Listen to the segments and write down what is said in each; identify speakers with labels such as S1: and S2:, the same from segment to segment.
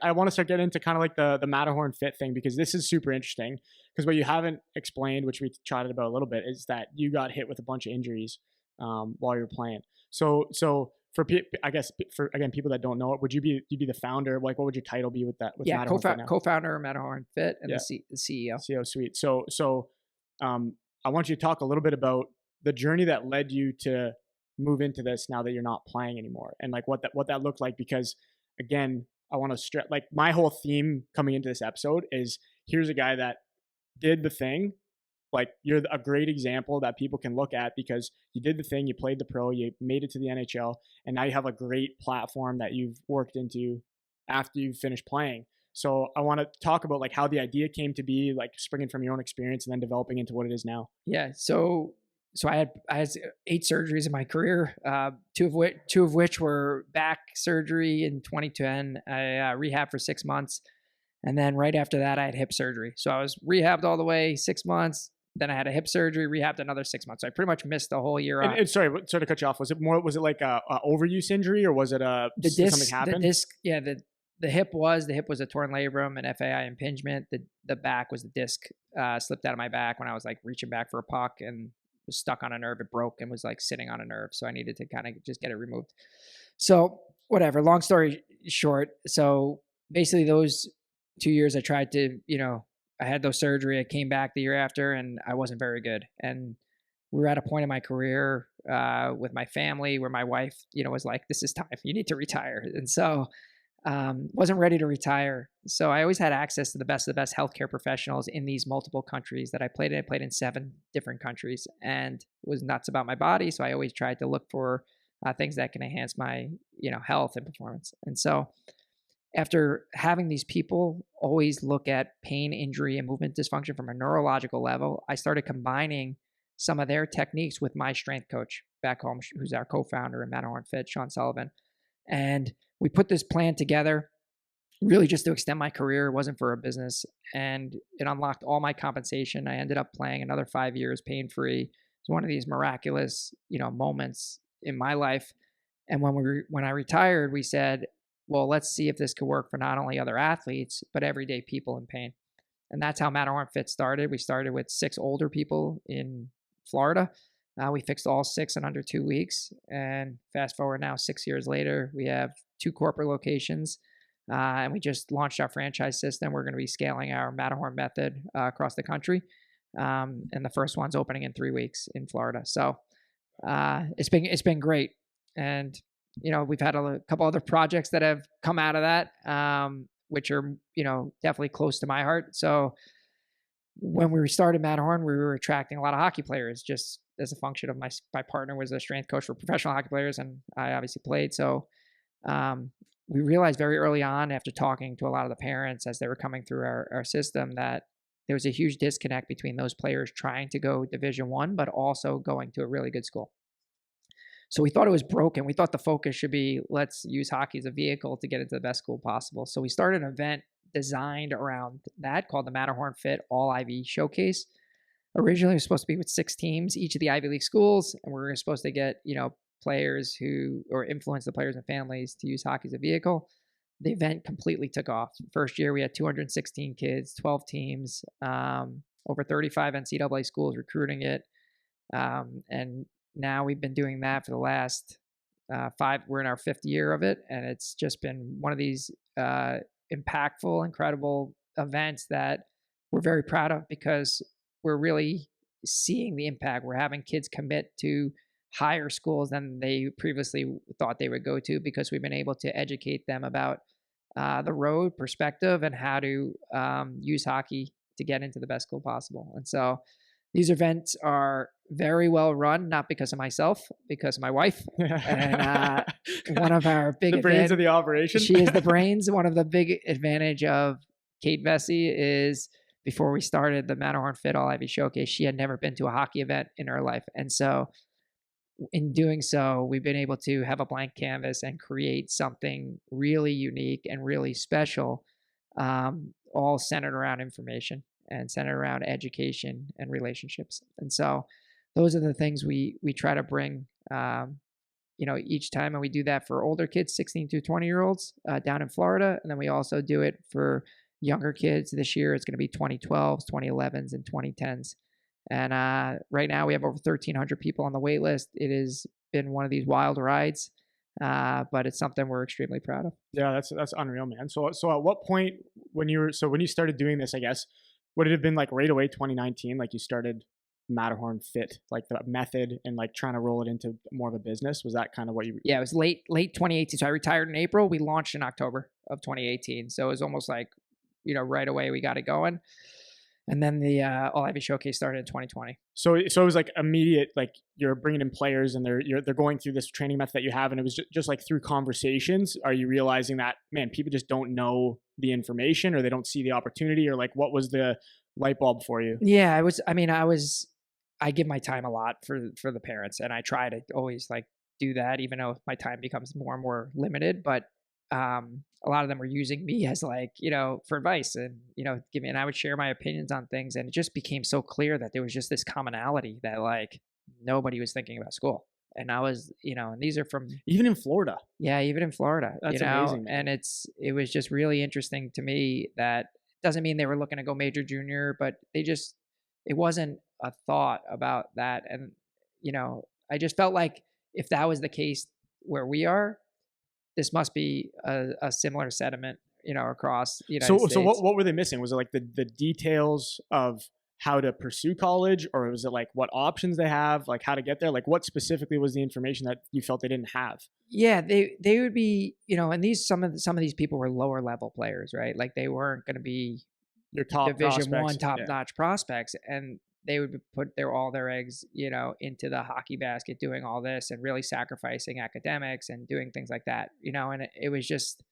S1: I want to start getting into kind of like the Matterhorn fit thing, because this is super interesting. Because what you haven't explained, which we chatted about a little bit, is that you got hit with a bunch of injuries while you were playing. So for I guess for again people that don't know it, would you be the founder? Like, what would your title be with that with
S2: Yeah,
S1: Matterhorn Fit now?
S2: co-founder of Matterhorn Fit and
S1: Yeah,
S2: the CEO.
S1: CEO, sweet. So I want you to talk a little bit about the journey that led you to move into this now that you're not playing anymore, and like what that looked like. Because again, I want to stress, like, my whole theme coming into this episode is, here's a guy that did the thing. Like, you're a great example that people can look at, because you did the thing, you played the pro, you made it to the NHL, and now you have a great platform that you've worked into after you finished playing. So I want to talk about like how the idea came to be, like springing from your own experience and then developing into what it is now.
S2: Yeah. So I had 8 surgeries in my career, two of which were back surgery in 2010. I rehabbed for 6 months, and then right after that, I had hip surgery. So I was rehabbed all the way 6 months. Then I had a hip surgery, rehabbed another 6 months. So I pretty much missed the whole year.
S1: And sorry to cut you off. Was it like a overuse injury, or was it something happened?
S2: The hip was a torn labrum and FAI impingement. The back was the disc slipped out of my back when I was like reaching back for a puck and was stuck on a nerve. It broke and was like sitting on a nerve. So I needed to kind of just get it removed. So whatever, long story short. So basically those 2 years I tried to, I had those surgery. I came back the year after and I wasn't very good. And we were at a point in my career with my family where my wife, was like, this is time. You need to retire. And so wasn't ready to retire. So I always had access to the best of the best healthcare professionals in these multiple countries that I played in. I played in 7 different countries and was nuts about my body. So I always tried to look for things that can enhance my, health and performance. And so after having these people always look at pain, injury, and movement dysfunction from a neurological level, I started combining some of their techniques with my strength coach back home, who's our co-founder in Matterhorn Fit, Sean Sullivan. And we put this plan together really just to extend my career. It wasn't for a business, and it unlocked all my compensation. I ended up playing another 5 years pain-free. It's one of these miraculous, moments in my life. And when I retired, we said, well, let's see if this could work for not only other athletes, but everyday people in pain. And that's how Matterhorn Fit started. We started with 6 older people in Florida. We fixed all 6 in under 2 weeks. And fast forward now, 6 years later, we have 2 corporate locations. And we just launched our franchise system. We're going to be scaling our Matterhorn method across the country. And the first one's opening in 3 weeks in Florida. So it's been great. And, we've had a couple other projects that have come out of that, which are, definitely close to my heart. So when we started Matterhorn, we were attracting a lot of hockey players just as a function of my partner was a strength coach for professional hockey players, and I obviously played. So we realized very early on, after talking to a lot of the parents as they were coming through our system, that there was a huge disconnect between those players trying to go Division I, but also going to a really good school. So we thought it was broken. We thought the focus should be, let's use hockey as a vehicle to get into the best school possible. So we started an event designed around that called the Matterhorn Fit All Ivy Showcase. Originally, it was supposed to be with 6 teams, each of the Ivy League schools, and we were supposed to get, players or influence the players and families to use hockey as a vehicle. The event completely took off. First year, we had 216 kids, 12 teams, over 35 NCAA schools recruiting it. And now we've been doing that for the last 5. We're in our 5th year of it, and it's just been one of these impactful, incredible events that we're very proud of, because we're really seeing the impact. We're having kids commit to higher schools than they previously thought they would go to, because we've been able to educate them about the road perspective and how to use hockey to get into the best school possible. And so these events are very well run, not because of myself, because of my wife. And one of our big
S1: the brains of the operation.
S2: She is the brains. One of the big advantage of Kate Vesce is, before we started the Matterhorn Fit All Ivy Showcase, she had never been to a hockey event in her life. And so in doing so, we've been able to have a blank canvas and create something really unique and really special, all centered around information and centered around education and relationships. And so those are the things we try to bring each time. And we do that for older kids, 16 to 20-year-olds down in Florida. And then we also do it for younger kids. This year, it's going to be 2012s, 2011s, and 2010s. And right now, we have over 1,300 people on the wait list. It has been one of these wild rides, but it's something we're extremely proud of.
S1: Yeah, that's unreal, man. So at what point when you started doing this, I guess, would it have been like right away 2019, like you started Matterhorn Fit, like the method and like trying to roll it into more of a business? Was that kind of what you?
S2: Yeah, it was late 2018. So I retired in April. We launched in October of 2018. So it was almost like, right away we got it going. And then the All Ivy Showcase started in 2020.
S1: So it was like immediate, like you're bringing in players and they're going through this training method that you have, and it was just like through conversations. Are you realizing that, man, people just don't know the information or they don't see the opportunity, or like what was the light bulb for you?
S2: Yeah, I give my time a lot for the parents, and I try to always like do that, even though my time becomes more and more limited. But a lot of them were using me as like, for advice and, and I would share my opinions on things. And it just became so clear that there was just this commonality that like nobody was thinking about school. And I was, and these are from
S1: even in Florida.
S2: Yeah, even in Florida.
S1: That's amazing.
S2: Man. And it was just really interesting to me that doesn't mean they were looking to go major junior, but it wasn't a thought about that. And, I just felt like if that was the case where we are, this must be a similar sentiment, across the United States.
S1: So what were they missing? Was it like the details of how to pursue college, or was it like what options they have, like how to get there? Like what specifically was the information that you felt they didn't have?
S2: Yeah, they would be, and some of these people were lower level players, right? Like they weren't going to be
S1: your top
S2: Division
S1: prospects.
S2: One top notch prospects, and they would put all their eggs, into the hockey basket, doing all this and really sacrificing academics and doing things like that, and it was just,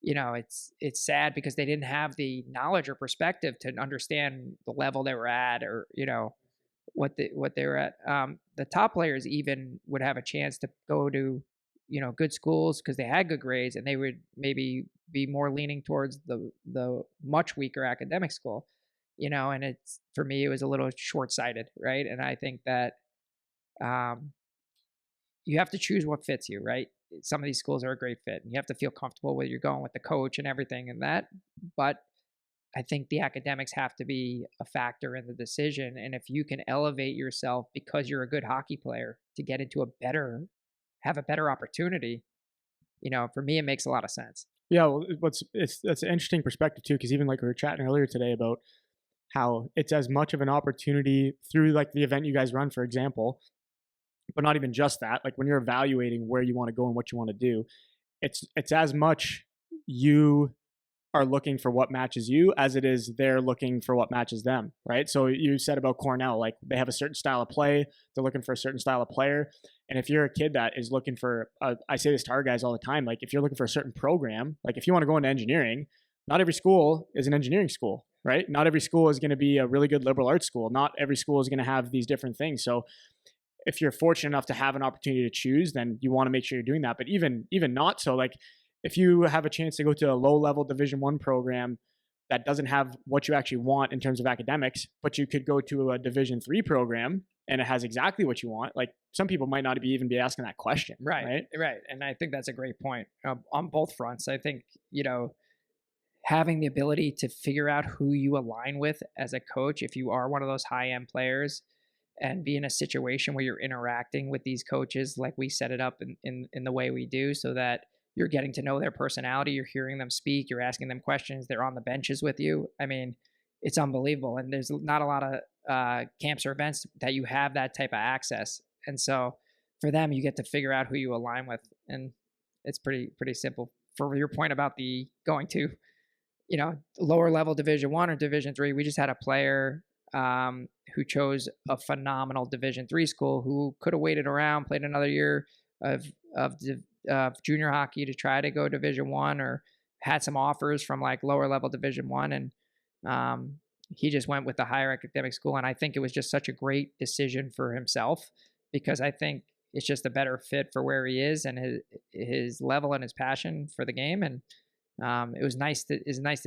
S2: it's sad because they didn't have the knowledge or perspective to understand the level they were at, or, what they were at. The top players even would have a chance to go to, good schools because they had good grades, and they would maybe be more leaning towards the much weaker academic school. And for me, it was a little short-sighted, right? And I think that you have to choose what fits you, right? Some of these schools are a great fit, and you have to feel comfortable where you're going with the coach and everything and that. But I think the academics have to be a factor in the decision. And if you can elevate yourself because you're a good hockey player to get into have a better opportunity, for me, it makes a lot of sense.
S1: Yeah, well, that's an interesting perspective too, because even like we were chatting earlier today about how it's as much of an opportunity through like the event you guys run, for example, but not even just that. Like when you're evaluating where you want to go and what you want to do, it's as much you are looking for what matches you as it is they're looking for what matches them, right? So you said about Cornell, like they have a certain style of play, they're looking for a certain style of player. And if you're a kid that is looking for, I say this to our guys all the time, like if you're looking for a certain program, like if you want to go into engineering, not every school is an engineering school, right? Not every school is going to be a really good liberal arts school. Not every school is going to have these different things. So if you're fortunate enough to have an opportunity to choose, then you want to make sure you're doing that. But even not so, like if you have a chance to go to a low level Division I program that doesn't have what you actually want in terms of academics, but you could go to a Division III program and it has exactly what you want. Like some people might not even be asking that question.
S2: Right. And I think that's a great point on both fronts. I think, having the ability to figure out who you align with as a coach, if you are one of those high end players, and be in a situation where you're interacting with these coaches, like we set it up in the way we do, so that you're getting to know their personality, you're hearing them speak, you're asking them questions, they're on the benches with you. I mean, it's unbelievable. And there's not a lot of camps or events that you have that type of access. And so for them, you get to figure out who you align with. And it's pretty simple. For your point about the going to, lower level Division I or Division III, we just had a player who chose a phenomenal Division III school who could have waited around, played another year of junior hockey to try to go Division I, or had some offers from like lower level Division I, and he just went with the higher academic school. And I think it was just such a great decision for himself, because I think it's just a better fit for where he is and his level and his passion for the game. And it was nice to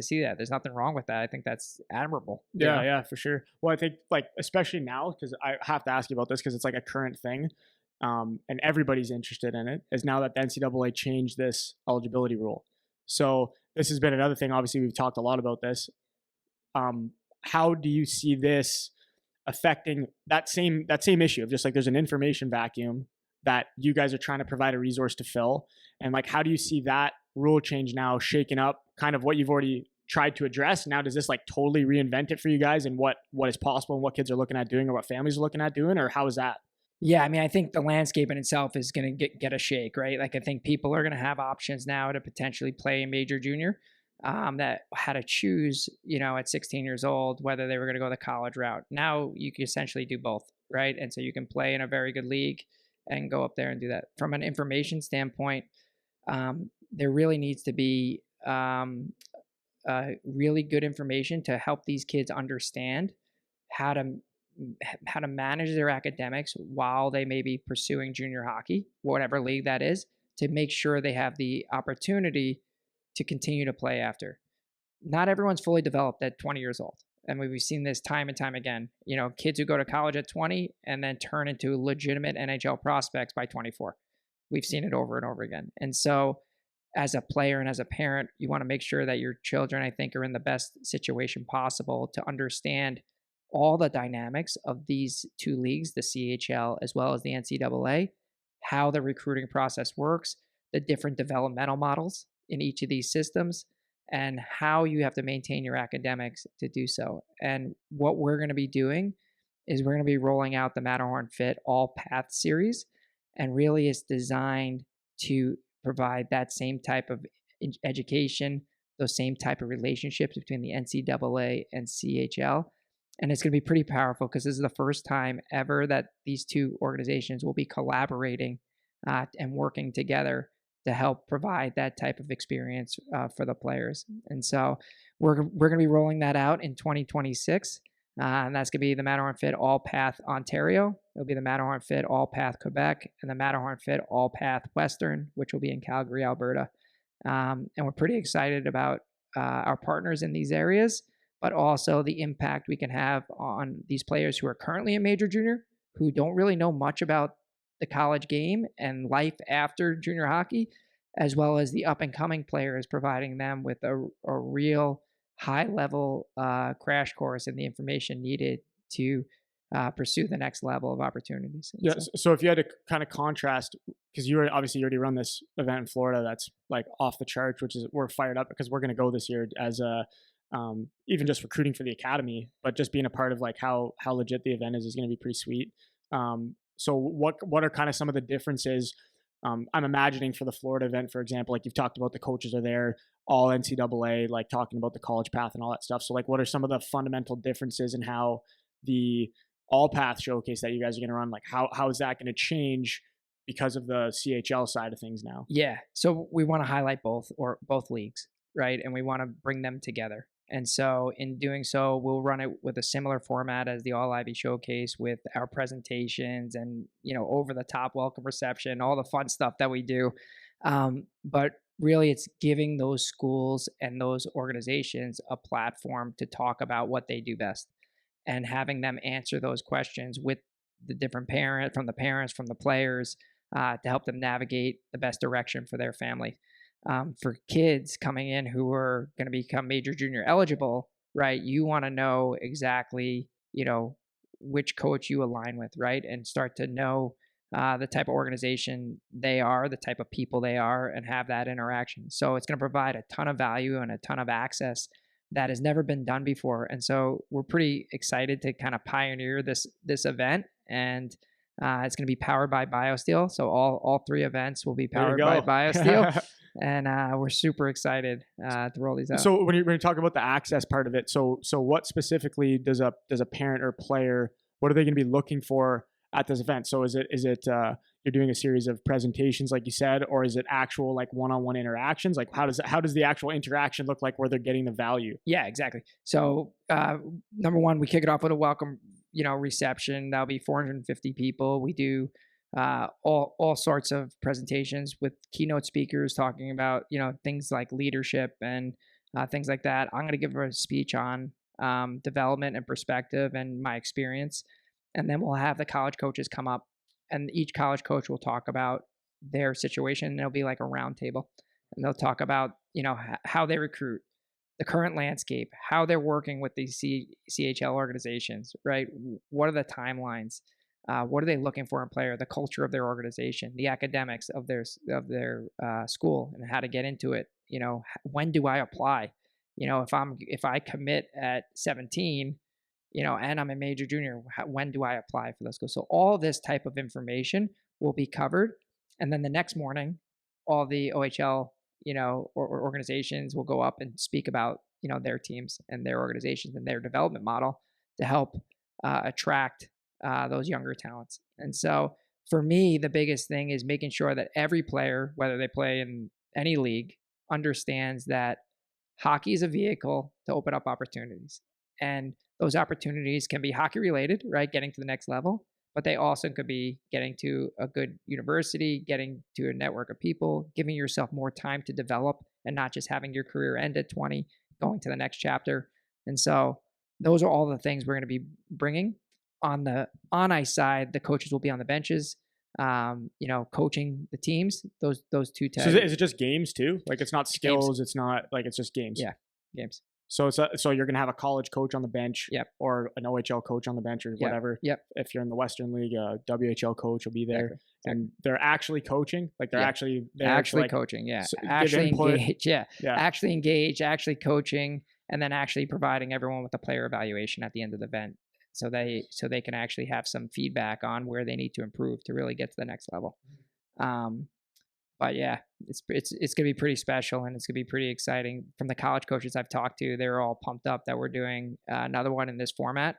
S2: see that. There's nothing wrong with that. I think that's admirable.
S1: Yeah, for sure. Well, I think like especially now, because I have to ask you about this because it's like a current thing. and everybody's interested in it, is now that the NCAA changed this eligibility rule. So this has been another thing. Obviously, we've talked a lot about this. Um, how do you see this affecting that same issue of just like there's an information vacuum that you guys are trying to provide a resource to fill, and like how do you see that rule change now shaking up kind of what you've already tried to address? Now does this like totally reinvent it for you guys and what is possible and what kids are looking at doing or what families are looking at doing, or how is that?
S2: Yeah, I mean, I think the landscape in itself is going to get a shake, right? Like, I think people are going to have options now to potentially play major junior, that had to choose, at 16 years old, whether they were going to go the college route. Now you can essentially do both, right? And so you can play in a very good league and go up there and do that. From an information standpoint, there really needs to be really good information to help these kids understand how to how to manage their academics while they may be pursuing junior hockey, whatever league that is, to make sure they have the opportunity to continue to play after. Not everyone's fully developed at 20 years old. And we've seen this time and time again. Kids who go to college at 20 and then turn into legitimate NHL prospects by 24. We've seen it over and over again. And so, as a player and as a parent, you want to make sure that your children, I think, are in the best situation possible to understand all the dynamics of these two leagues, the CHL as well as the NCAA, how the recruiting process works, the different developmental models in each of these systems, and how you have to maintain your academics to do so. And what we're going to be doing is we're going to be rolling out the Matterhorn Fit All Path series, and really it's designed to provide that same type of education, those same type of relationships between the NCAA and CHL. And it's going to be pretty powerful because this is the first time ever that these two organizations will be collaborating and working together to help provide that type of experience for the players. And so we're going to be rolling that out in 2026. And that's going to be the Matterhorn Fit All Path Ontario. It'll be the Matterhorn Fit All Path Quebec and the Matterhorn Fit All Path Western, which will be in Calgary, Alberta. And we're pretty excited about our partners in these areas, but also the impact we can have on these players who are currently in major junior, who don't really know much about the college game and life after junior hockey, as well as the up and coming players, providing them with a real high level crash course in the information needed to pursue the next level of opportunities.
S1: Yeah. So if you had to kind of contrast, because you already run this event in Florida that's like off the charts, which is we're fired up because we're going to go this year as a even just recruiting for the academy, but just being a part of like how legit the event is going to be pretty sweet. So what are kind of some of the differences? I'm imagining for the Florida event, for example, like you've talked about, the coaches are there, all NCAA, like talking about the college path and all that stuff. So like, what are some of the fundamental differences in how the all path showcase that you guys are going to run, like how is that going to change because of the CHL side of things now?
S2: Yeah. So we want to highlight both leagues, right? And we want to bring them together. And so in doing so, we'll run it with a similar format as the All Ivy Showcase, with our presentations and, over the top welcome reception, all the fun stuff that we do. But really it's giving those schools and those organizations a platform to talk about what they do best, and having them answer those questions with the different from the parents, from the players, to help them navigate the best direction for their family. For kids coming in who are going to become major junior eligible, right? You want to know exactly, which coach you align with, right? And start to know the type of organization they are, the type of people they are, and have that interaction. So it's going to provide a ton of value and a ton of access that has never been done before. And so we're pretty excited to kind of pioneer this event. And it's going to be powered by BioSteel. So all three events will be powered by BioSteel. And we're super excited to roll these out.
S1: So when you talk about the access part of it, so what specifically does a parent or player, what are they going to be looking for at this event? So is it you're doing a series of presentations like you said, or is it actual like one-on-one interactions? Like how does the actual interaction look like where they're getting the value?
S2: Yeah, exactly. So number one, we kick it off with a welcome reception. That'll be 450 people. We do all sorts of presentations with keynote speakers talking about things like leadership and things like that. I'm going to give a speech on development and perspective and my experience, and then we'll have the college coaches come up and each college coach will talk about their situation. And it'll be like a round table, and they'll talk about, how they recruit, the current landscape, how they're working with these CHL organizations, right? What are the timelines? What are they looking for in a player? The culture of their organization, the academics of their school, and how to get into it. When do I apply? If I commit at 17, and I'm a major junior, when do I apply for those schools? So all this type of information will be covered, and then the next morning, all the OHL, or organizations will go up and speak about, their teams and their organizations and their development model to help attract those younger talents. And so for me, the biggest thing is making sure that every player, whether they play in any league, understands that hockey is a vehicle to open up opportunities. And those opportunities can be hockey related, right? Getting to the next level, but they also could be getting to a good university, getting to a network of people, giving yourself more time to develop and not just having your career end at 20, going to the next chapter. And so those are all the things we're going to be bringing. On the on-ice side, the coaches will be on the benches, coaching the teams, those two
S1: So
S2: types.
S1: is it just games too? Like it's not skills,
S2: Games.
S1: it's not like it's just games.
S2: Yeah, games.
S1: So so you're gonna have a college coach on the bench,
S2: Yep.
S1: or an OHL coach on the bench, or
S2: Yep.
S1: whatever.
S2: Yep.
S1: If you're in the Western League, a WHL coach will be there,
S2: Exactly.
S1: and they're actually coaching. Like they're
S2: Yeah.
S1: actually there
S2: Actually
S1: to like
S2: coaching, yeah.
S1: give
S2: Actually
S1: input.
S2: engage, yeah.
S1: Yeah.
S2: Actually engage, actually coaching, and then actually providing everyone with a player evaluation at the end of the event, so they can actually have some feedback on where they need to improve to really get to the next level. But yeah, it's gonna be pretty special, and it's gonna be pretty exciting. From the college coaches I've talked to, they're all pumped up that we're doing another one in this format,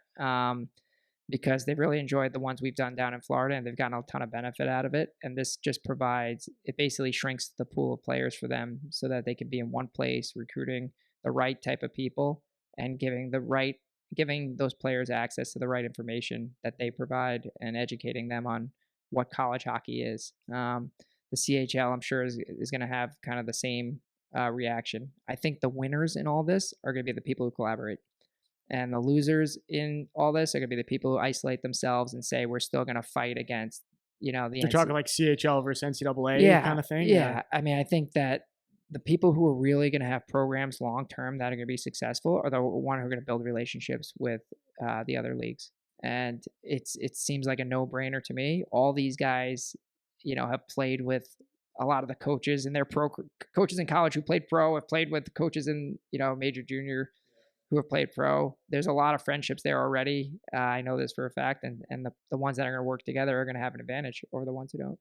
S2: because they've really enjoyed the ones we've done down in Florida, and they've gotten a ton of benefit out of it. And this just provides, it basically shrinks the pool of players for them so that they can be in one place, recruiting the right type of people and giving those players access to the right information that they provide, and educating them on what college hockey is. The CHL, I'm sure, is going to have kind of the same reaction. I think the winners in all this are going to be the people who collaborate. And the losers in all this are going to be the people who isolate themselves and say, we're still going to fight against, the
S1: You're talking like CHL versus NCAA
S2: yeah,
S1: kind of thing?
S2: Yeah. I mean, I think that the people who are really going to have programs long term that are going to be successful are the one who are going to build relationships with the other leagues. And it seems like a no-brainer to me. All these guys, have played with a lot of the coaches, and their coaches in college who played pro have played with coaches in major junior who have played pro. There's a lot of friendships there already. I know this for a fact, and the ones that are going to work together are going to have an advantage over the ones who don't.